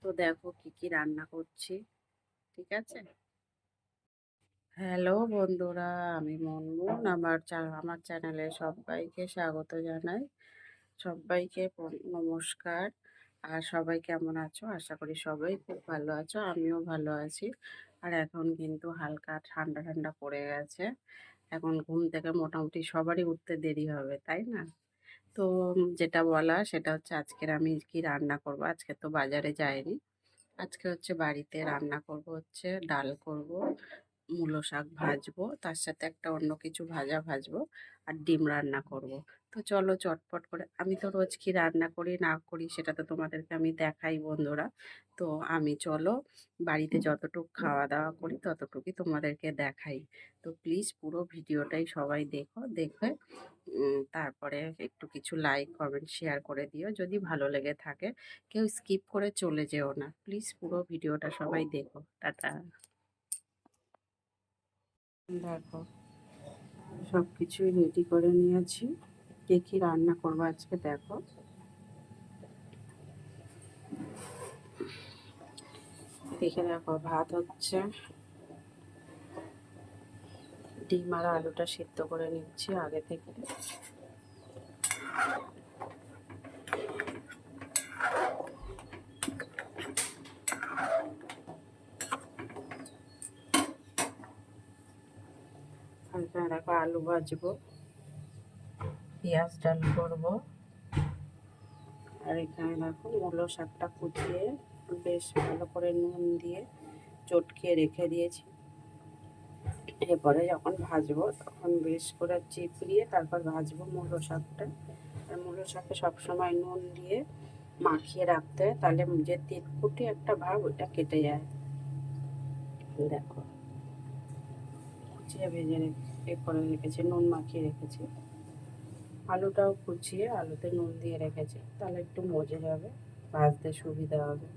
তো দেখো কি কি রান্না করছি। ঠিক আছে। হ্যালো বন্ধুরা, আমি মনমুন। আমার চ্যানেলে সবাইকে স্বাগত জানাই। সবাইকে নমস্কার। আর সবাই কেমন আছো? আশা করি সবাই খুব ভালো আছো, আমিও ভালো আছি। আর এখন কিন্তু হালকা ঠান্ডা ঠান্ডা পড়ে গেছে। এখন ঘুম থেকে মোটামুটি সবারই উঠতে দেরি হবে, তাই না? তো যেটা বলা সেটা হচ্ছে, আজকের আমি কি রান্না করব। আজকে তো বাজারে যাইনি। আজকে হচ্ছে বাড়িতে রান্না করব, হচ্ছে ডাল করব, মূলো শাক ভাজবো, তার সাথে একটা অন্য কিছু ভাজা ভাজবো, আর ডিম রান্না করব। তো চলো চটপট করে, আমি তো রোজ কি রান্না করি না করি সেটা তো তোমাদেরকে আমি দেখাই বন্ধুরা। তো আমি চলো বাড়িতে যতটুকু খাওয়া দাওয়া করি ততটুকুই তোমাদেরকে দেখাই। তো প্লিজ পুরো ভিডিওটাই সবাই দেখো, দেখে তারপরে একটু কিছু লাইক কমেন্ট শেয়ার করে দিও যদি ভালো লেগে থাকে। কেউ স্কিপ করে চলে যেও না, প্লিজ পুরো ভিডিওটা সবাই দেখো। টাটা। দেখো সব কিছুই রেডি করে নিয়েছি। কে কী রান্না করবো আজকে দেখো। দেখে দেখো, ভাত হচ্ছে, ডিম আর আলুটা সিদ্ধ করে নিচ্ছি আগে থেকে। আর এখানে দেখো আলু ভাজবো, পেঁয়াজ ডাল করবো। আর এখানে দেখো মূলো শাকটা কুচিয়ে বেশ ভালো করে নুন দিয়ে চটকিয়ে রেখে দিয়েছি। এরপরে যখন ভাজবো তখন বেশ করে চিপড়িয়ে তারপর ভাজবো মূলো শাকটা। আর মূলো শাকে সবসময় নুন দিয়ে মাখিয়ে রাখতে হয়, তাহলে যে তেতকুটি একটা ভাব ওটা কেটে যায়। দেখো কুচিয়ে ভেজে এ করে রেখেছি, নুন মাখিয়ে রেখেছি। আলুটাও কুচিয়ে আলুতে নুন দিয়ে রেখেছি, তাহলে একটু মজে যাবে, ভাজতে সুবিধা হবে।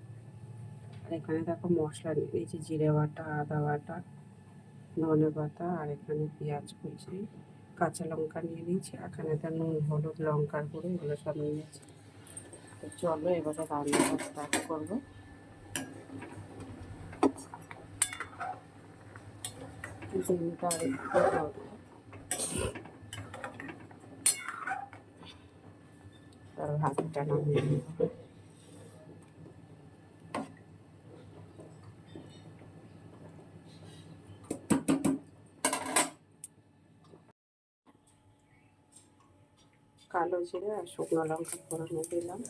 আর এখানে দেখো মশলা নিয়েছি, জিরে বাটা, আদা বাটা, ধনে পাতা, আর এখানে পেঁয়াজ কুচি, কাঁচা লঙ্কা নিয়ে নিয়েছি। এখানেতে নুন, হলুদ, লঙ্কার গুঁড়ো এগুলো সব নিয়েছি। তো চলো এবারে রান্নাটা স্টার্ট করবো। ডিমটা আর একটু করবো, তার ভাতটা নামিয়ে নেবো। কালো জিরে আর শুকনো লঙ্কা ফোড়নে দিলাম।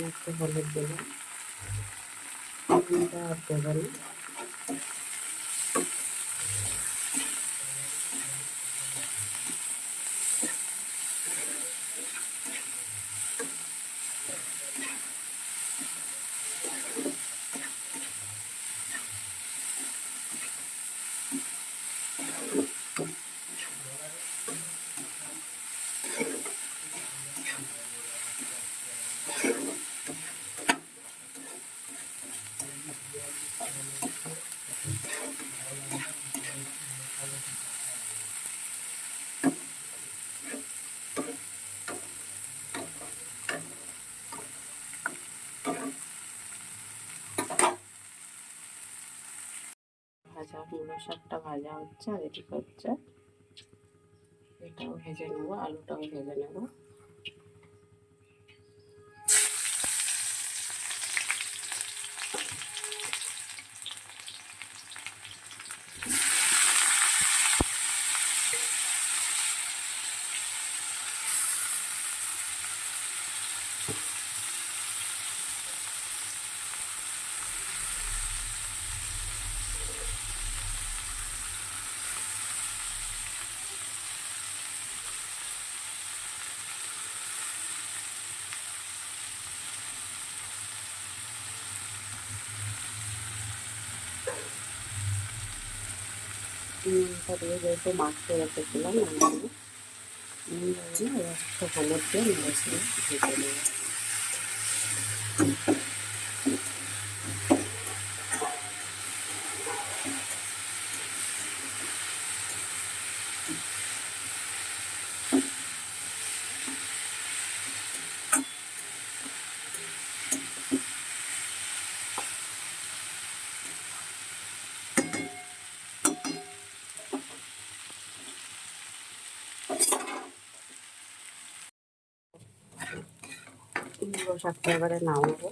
একটু হলুদ দিলাম, আর দেবো না। ভাজা মূলো শাকটা ভাজা হচ্ছে আর এদিকে হচ্ছে এটাও ভেজে নেবো, আলুটাও ভেজে নেবো। নুনটা দিয়ে যেহেতু মাখিয়ে রেখেছিলাম নুন দেবো না, এবার একটু হলুদ দিয়ে নেড়েছিলাম ভেজে নেব। কুমড়ো শাকটা এবারে নামাবো।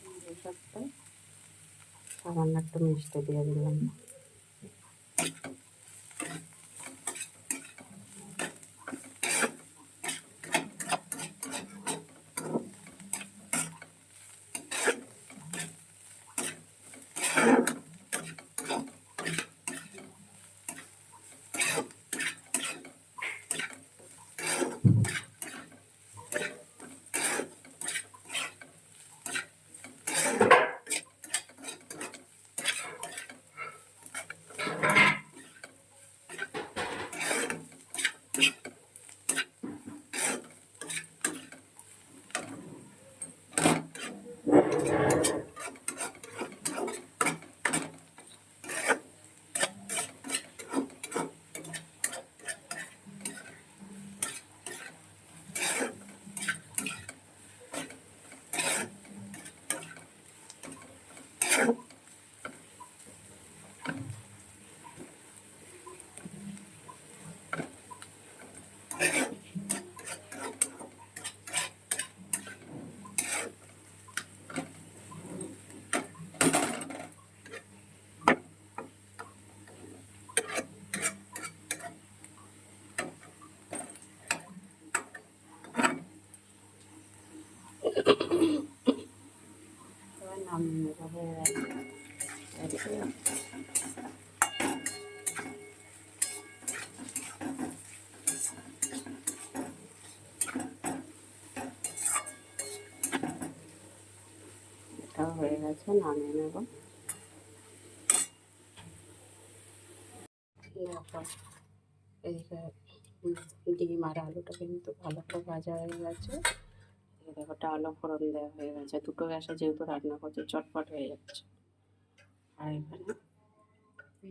কুমড়ো শাকটা সামান্য একটু মিষ্টি দিয়ে দিলাম। নামিয়ে নেবো হয়ে গেছে। এটাও হয়ে গেছে, নামিয়ে নেব। এদিকে ডিম আর আলুটা কিন্তু ভালো করে ভাজা হয়ে গেছে। দেখো ডালও ফোড়ন দেওয়া হয়ে গেছে, দুটো গ্যাসে যেহেতু রান্না করছে চটপট হয়ে যাচ্ছে। আর এখানে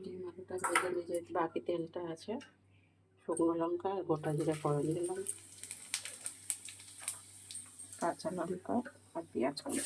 ডিম আলুটা ভেজে নিজে বাকি তেলটা আছে, শুকনো লঙ্কা আর গোটা জিরে ফোড়ন দিলাম, কাঁচা লঙ্কা আর পেঁয়াজ কুচি।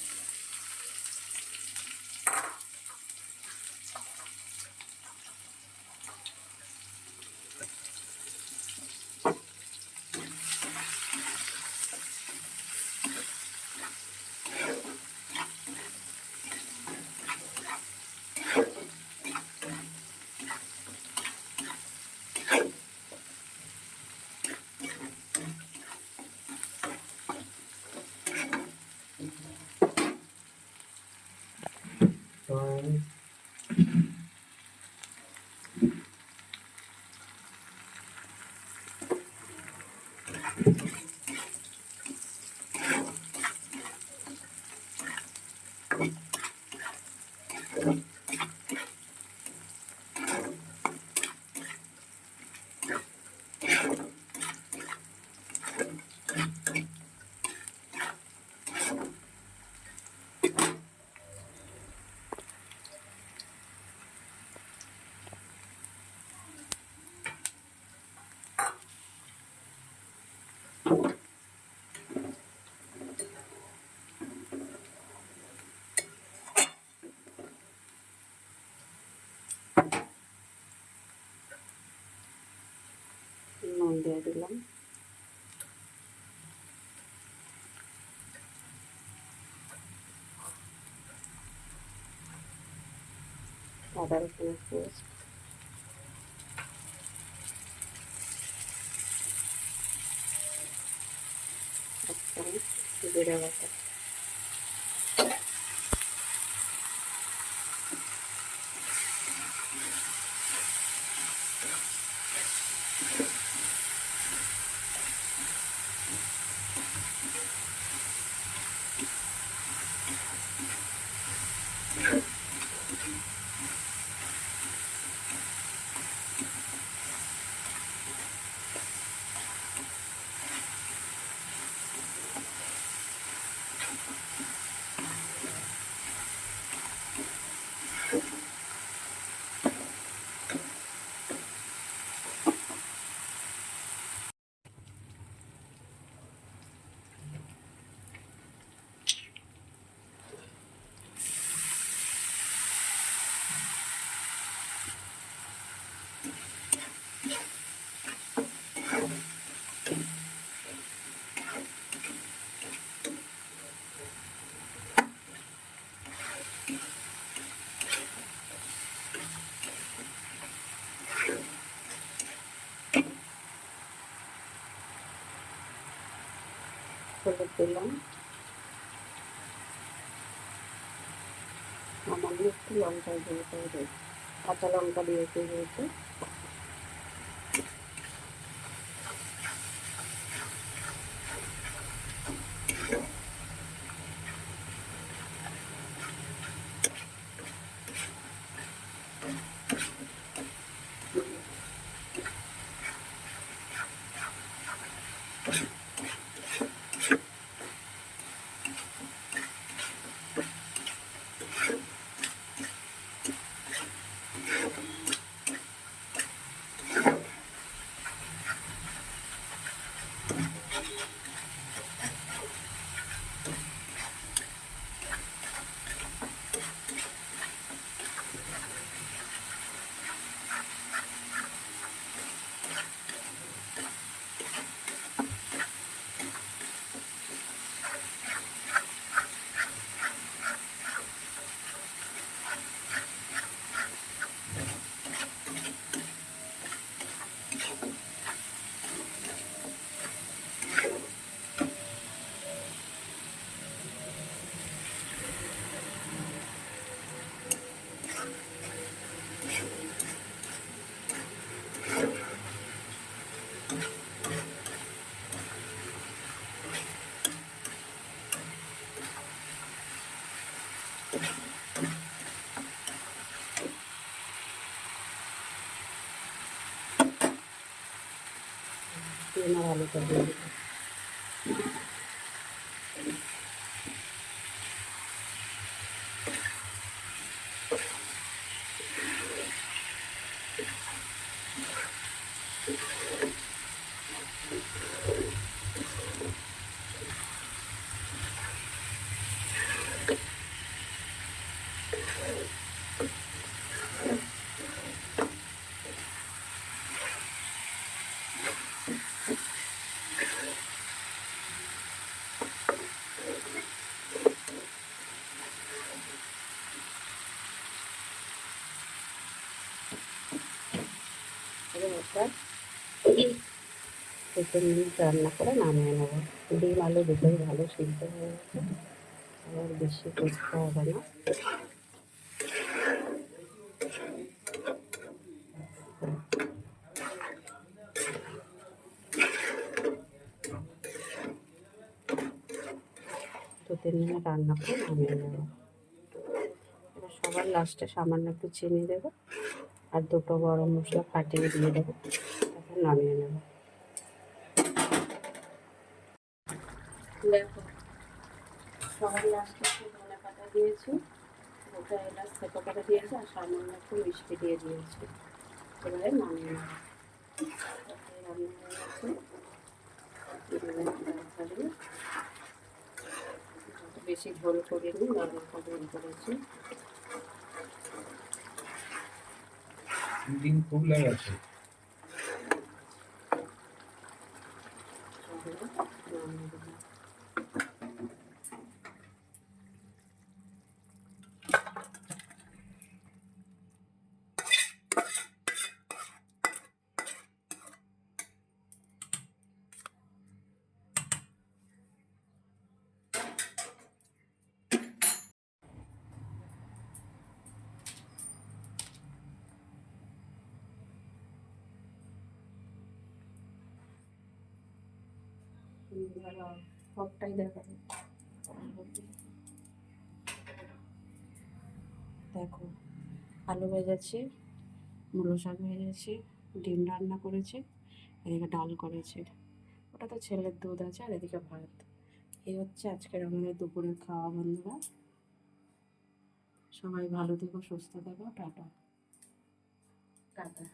দিয়ে দিলাম। আদা রসুনের পেস্ট, এক চামচ জিরে বাটা, হলুদ দিলাম, আমাদের একটু লঙ্কা দিতে হবে, কাঁচা লঙ্কা দিয়েছি যেহেতু। আমার আলুটা দিয়ে দিলাম। এটা 2-3 মিনিট রান্না করে নামিয়ে নেবো। ডিম আলু দুটোই ভালো সিদ্ধ হয়ে গেছে, আবার বেশি করতে হবে না। দু 3 মিনিট রান্না করে নামিয়ে নেবো। এবার সবার লাস্টে সামান্য একটু চিনি দেবো আর 2টো গরম মশলা ফাটিয়ে দিয়ে দেবো, তারপর নামিয়ে নেবো। দেখো সবার লাস্টে একটু ধনে পাতা দিয়েছি, গোটা এলাচ থেতো করে দিয়েছি আর সামান্য একটু মিষ্টি দিয়ে দিয়েছি। এবারে নামিয়ে নেবো। রান্না হয়ে গেছে, বেশি ঝোল করিনি, নরমাল ঝোল করেছি। ডিম খুব লাগাচ্ছে। সবটাই দেখা যায়। দেখো, আলু ভেজেছি, মূলো শাক ভেজেছি, ডিম রান্না করেছি, এদিকে ডাল করেছি। ওটা তো ছেলের দুধ আছে, আর এদিকে ভাত। এই হচ্ছে আজকের আমাদের দুপুরের খাওয়া বন্ধুরা। সবাই ভালো থেকো, সুস্থ থেকো, টাটা টাটা।